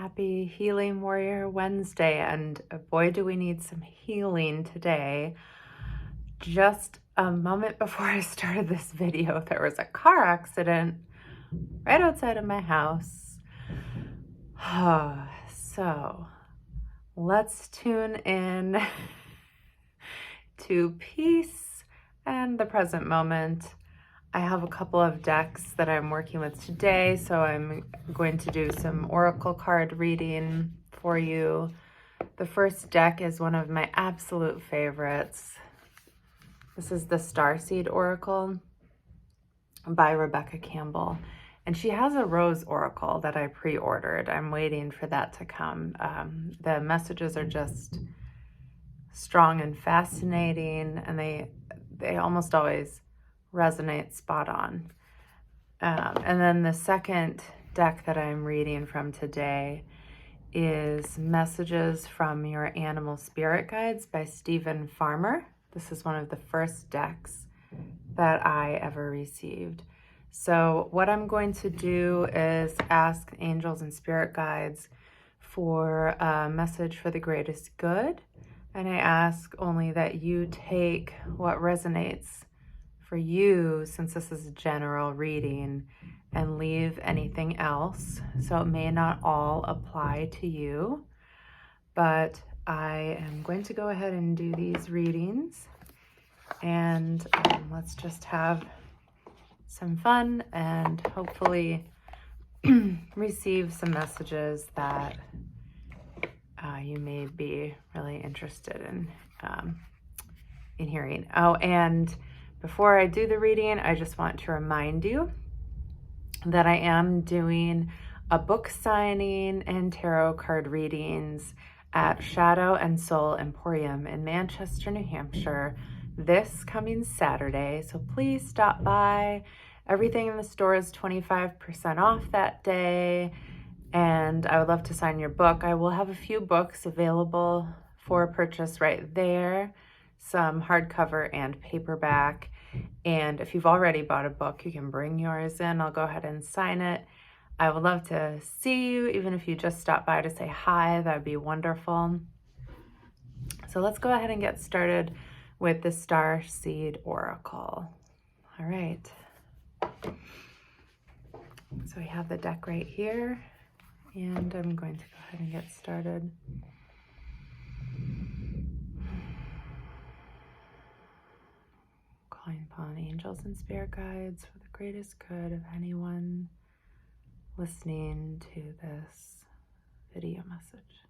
Happy Healing Warrior Wednesday, and boy do we need some healing today. Just a moment before I started this video, there was a car accident right outside of my house. So let's tune in to peace and the present moment. I have a couple of decks that I'm working with today, so I'm going to do some oracle card reading for you. The first deck is one of my absolute favorites. This is the Starseed Oracle by Rebecca Campbell, and she has a Rose Oracle that I pre-ordered. I'm waiting for that to come. The messages are just strong and fascinating, and they almost always resonate spot on. And then the second deck that I'm reading from today is Messages from Your Animal Spirit Guides by Stephen Farmer. This is one of the first decks that I ever received. So what I'm going to do is ask angels and spirit guides for a message for the greatest good. And I ask only that you take what resonates for you, since this is a general reading, and leave anything else. So it may not all apply to you, but I am going to go ahead and do these readings, and let's just have some fun and hopefully receive some messages that you may be really interested in hearing. Oh, and before I do the reading, I just want to remind you that I am doing a book signing and tarot card readings at Shadow and Soul Emporium in Manchester, New Hampshire this coming Saturday. So please stop by. Everything in the store is 25% off that day, and I would love to sign your book. I will have a few books available for purchase right there. Some hardcover and paperback. And if you've already bought a book, you can bring yours in. I'll go ahead and sign it. I would love to see you, even if you just stop by to say hi. That would be wonderful. So let's go ahead and get started with the Starseed Oracle. All right. So we have the deck right here, and I'm going to go ahead and get started. Calling upon angels and spirit guides for the greatest good of anyone listening to this video message.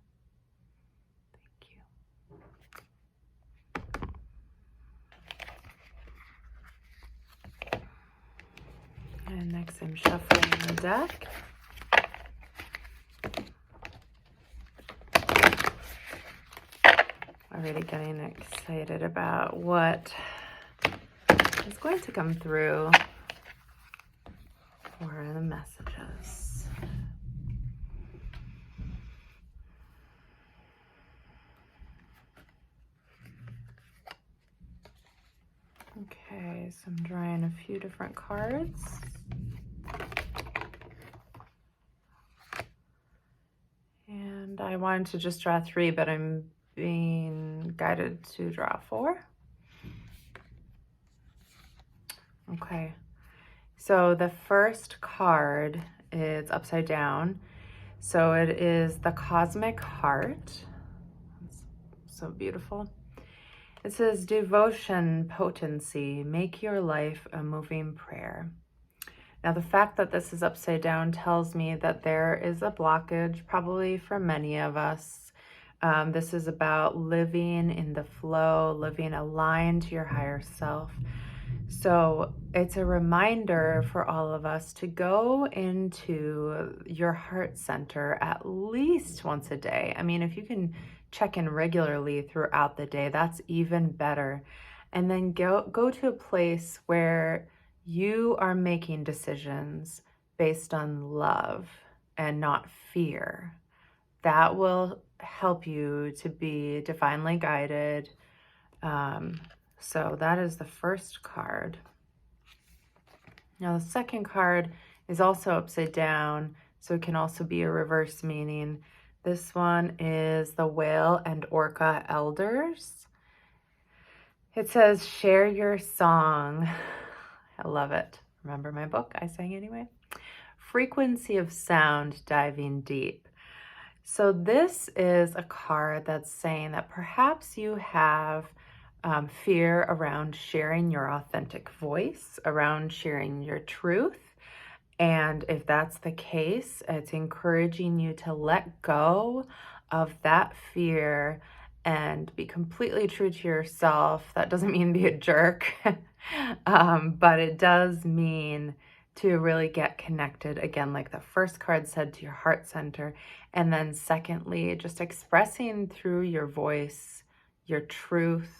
Thank you. And next I'm shuffling the deck. Already getting excited about what is going to come through for the messages. Okay, so I'm drawing a few different cards. And I wanted to just draw 3, but I'm being guided to draw 4. Okay, so the first card is upside down. So it is the Cosmic Heart. It's so beautiful. It says, devotion, potency, make your life a moving prayer. Now, the fact that this is upside down tells me that there is a blockage, probably for many of us. This is about living in the flow, living aligned to your higher self. So it's a reminder for all of us to go into your heart center at least once a day. I mean, if you can check in regularly throughout the day, that's even better. And then go to a place where you are making decisions based on love and not fear. That will help you to be divinely guided. So that is the first card. Now the second card is also upside down. So it can also be a reverse meaning. This one is the Whale and Orca Elders. It says, share your song. I love it. Remember my book? I sang anyway. Frequency of sound, diving deep. So this is a card that's saying that perhaps you have fear around sharing your authentic voice, around sharing your truth. And if that's the case, it's encouraging you to let go of that fear and be completely true to yourself. That doesn't mean be a jerk, but it does mean to really get connected, again, like the first card said, to your heart center. And then secondly, just expressing through your voice, your truth,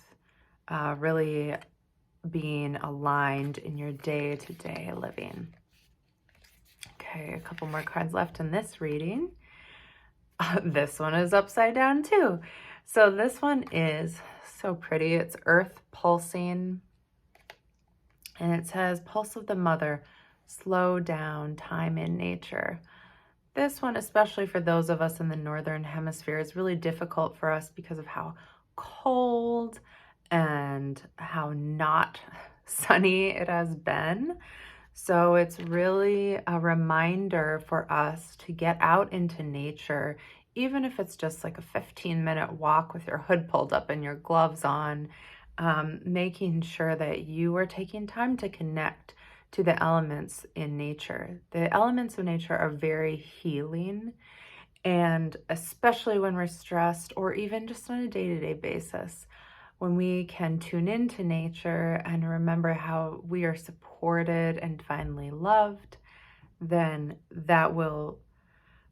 really being aligned in your day-to-day living. Okay, a couple more cards left in this reading. This one is upside down too. So this one is so pretty. It's Earth pulsing. And it says, pulse of the mother, slow down, time in nature. This one, especially for those of us in the Northern Hemisphere, is really difficult for us because of how cold and how not sunny it has been. So it's really a reminder for us to get out into nature, even if it's just like a 15-minute walk with your hood pulled up and your gloves on, making sure that you are taking time to connect to the elements in nature. The elements of nature are very healing, and especially when we're stressed or even just on a day-to-day basis, when we can tune into nature and remember how we are supported and divinely loved, then that will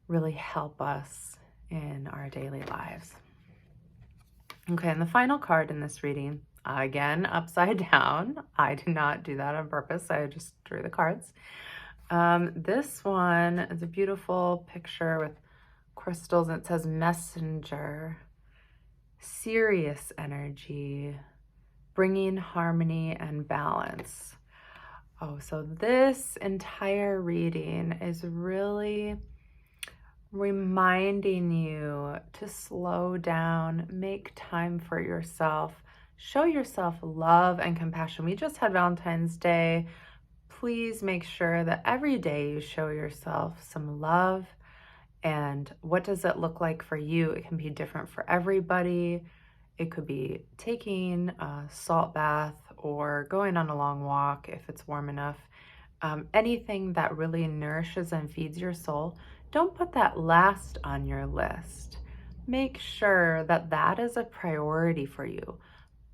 really help us in our daily lives. Okay, and the final card in this reading, again, upside down. I did not do that on purpose. I just drew the cards. This one is a beautiful picture with crystals, and it says messenger. Serious energy, bringing harmony and balance. Oh, so this entire reading is really reminding you to slow down, make time for yourself, show yourself love and compassion. We just had Valentine's Day. Please make sure that every day you show yourself some love. And what does it look like for you? It can be different for everybody. It could be taking a salt bath or going on a long walk if it's warm enough. Anything that really nourishes and feeds your soul, don't put that last on your list. Make sure that that is a priority for you.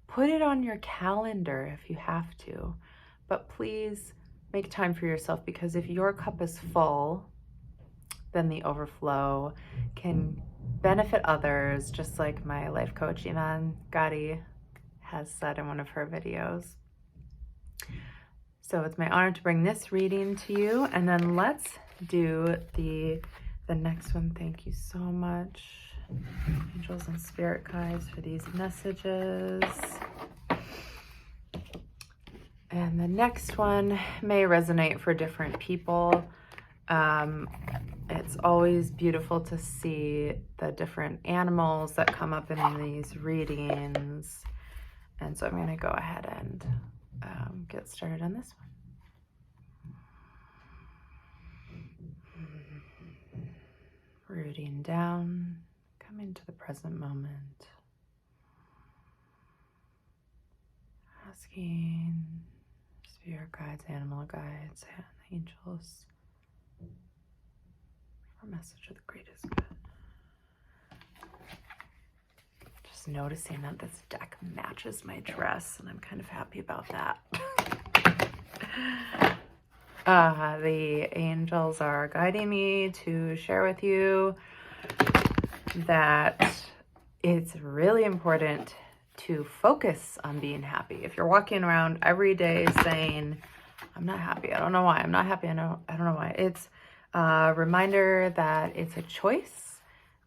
Put it on your calendar if you have to, but please make time for yourself, because if your cup is full, then the overflow can benefit others, just like my life coach, Iman Gadi, has said in one of her videos. So it's my honor to bring this reading to you, and then let's do the next one. Thank you so much, angels and spirit guides, for these messages. And the next one may resonate for different people. It's always beautiful to see the different animals that come up in these readings. And so I'm going to go ahead and get started on this one. Rooting down, coming to the present moment. Asking spirit guides, animal guides, and angels for a message of the greatest good. Just noticing that this deck matches my dress, and I'm kind of happy about that. The angels are guiding me to share with you that it's really important to focus on being happy. If you're walking around every day saying, I'm not happy, I don't know why, I'm not happy, I don't know why, it's a reminder that it's a choice.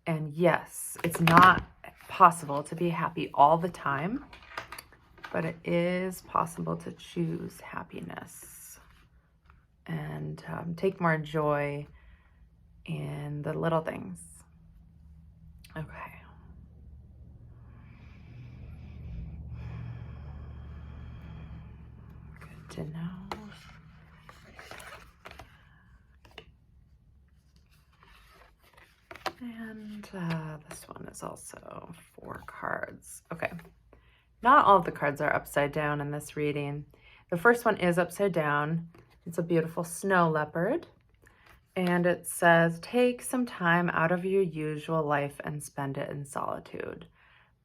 And yes, it's not possible to be happy all the time, but it is possible to choose happiness and take more joy in the little things. Okay. Good to know. And this one is also 4 cards. Okay. Not all of the cards are upside down in this reading. The first one is upside down. It's a beautiful snow leopard. And it says, take some time out of your usual life and spend it in solitude.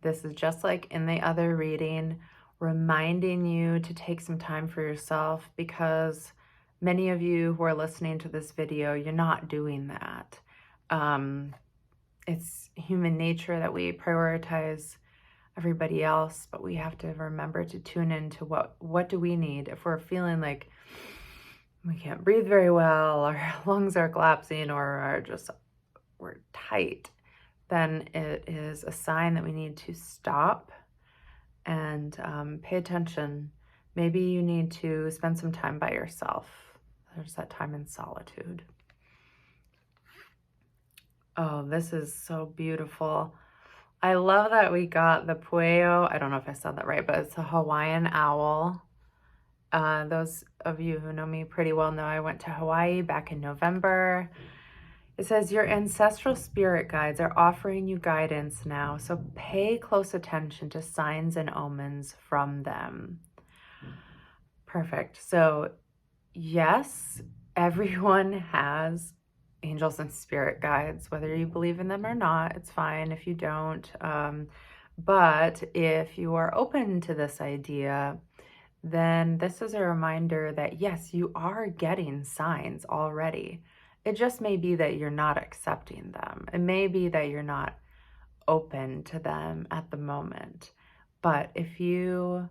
This is just like in the other reading, reminding you to take some time for yourself, because many of you who are listening to this video, you're not doing that. It's human nature that we prioritize everybody else, but we have to remember to tune into what do we need. If we're feeling like we can't breathe very well, our lungs are collapsing, or we're tight, then it is a sign that we need to stop and pay attention. Maybe you need to spend some time by yourself. There's that time in solitude. Oh, this is so beautiful. I love that we got the pueo. I don't know if I said that right, but it's a Hawaiian owl. Those of you who know me pretty well know I went to Hawaii back in November. It says, your ancestral spirit guides are offering you guidance now, so pay close attention to signs and omens from them. Perfect. So yes, everyone has angels and spirit guides, whether you believe in them or not. It's fine if you don't. But if you are open to this idea, then this is a reminder that yes, you are getting signs already. It just may be that you're not accepting them. It may be that you're not open to them at the moment. But if you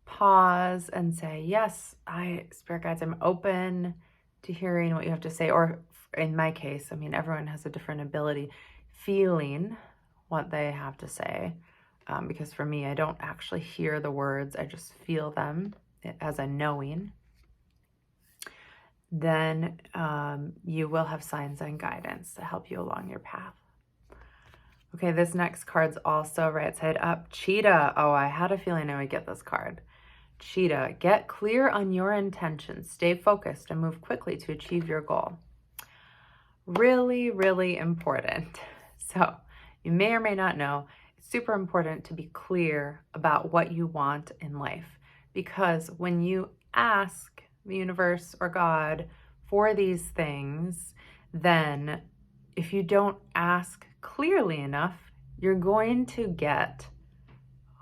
pause and say, yes, spirit guides, I'm open to hearing what you have to say, or in my case, I mean, everyone has a different ability, feeling what they have to say. Because for me, I don't actually hear the words, I just feel them as a knowing. Then you will have signs and guidance to help you along your path. Okay, this next card's also right side up. Cheetah. Oh, I had a feeling I would get this card. Cheetah, get clear on your intentions, stay focused, and move quickly to achieve your goal. Really, really important. So you may or may not know, it's super important to be clear about what you want in life, because when you ask the universe or God for these things, then if you don't ask clearly enough, you're going to get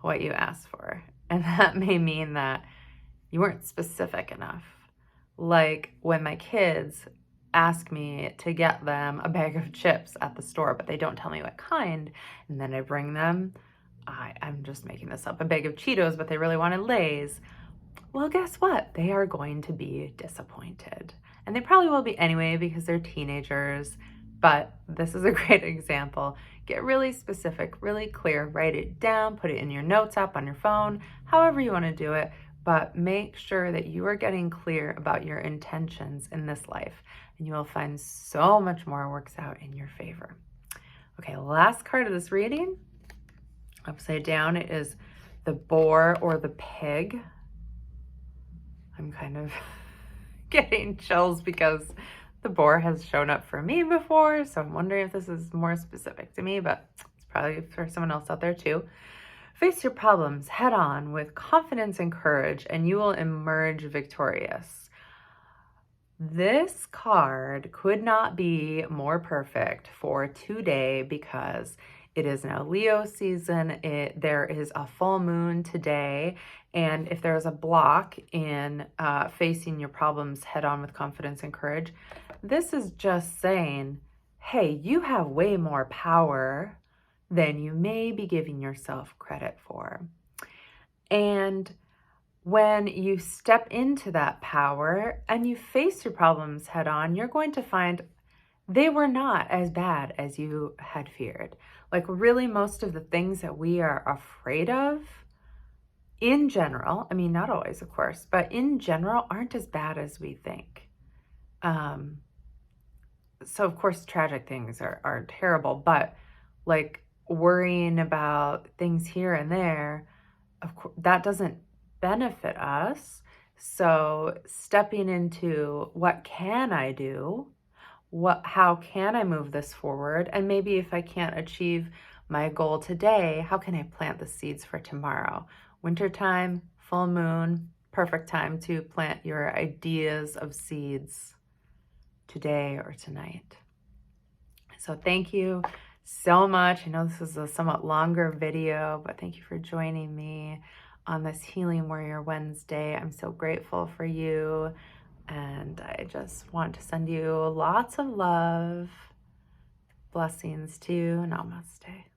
what you asked for. And that may mean that you weren't specific enough. Like when my kids ask me to get them a bag of chips at the store, but they don't tell me what kind, and then I bring them, I'm just making this up, a bag of Cheetos, but they really wanted Lay's. Well, guess what? They are going to be disappointed. And they probably will be anyway because they're teenagers, but this is a great example. Get really specific, really clear, write it down, put it in your notes app on your phone, however you want to do it, but make sure that you are getting clear about your intentions in this life, and you will find so much more works out in your favor. Okay, last card of this reading, upside down, it is the boar or the pig. I'm kind of getting chills because the boar has shown up for me before, so I'm wondering if this is more specific to me, but it's probably for someone else out there too. Face your problems head on with confidence and courage, and you will emerge victorious. This card could not be more perfect for today because it is now Leo season. There is a full moon today, and if there's a block in facing your problems head on with confidence and courage, this is just saying, hey, you have way more power than you may be giving yourself credit for. And when you step into that power and you face your problems head on, you're going to find they were not as bad as you had feared. Like really most of the things that we are afraid of in general, I mean, not always, of course, but in general aren't as bad as we think. so of course tragic things are terrible, but like worrying about things here and there, of course, that doesn't benefit us. So stepping into what can I do? How can I move this forward? And maybe if I can't achieve my goal today, how can I plant the seeds for tomorrow? Wintertime, full moon, perfect time to plant your ideas of seeds today or tonight. So thank you so much. I know this is a somewhat longer video, but thank you for joining me on this Healing Warrior Wednesday. I'm so grateful for you, and I just want to send you lots of love. Blessings to you. Namaste.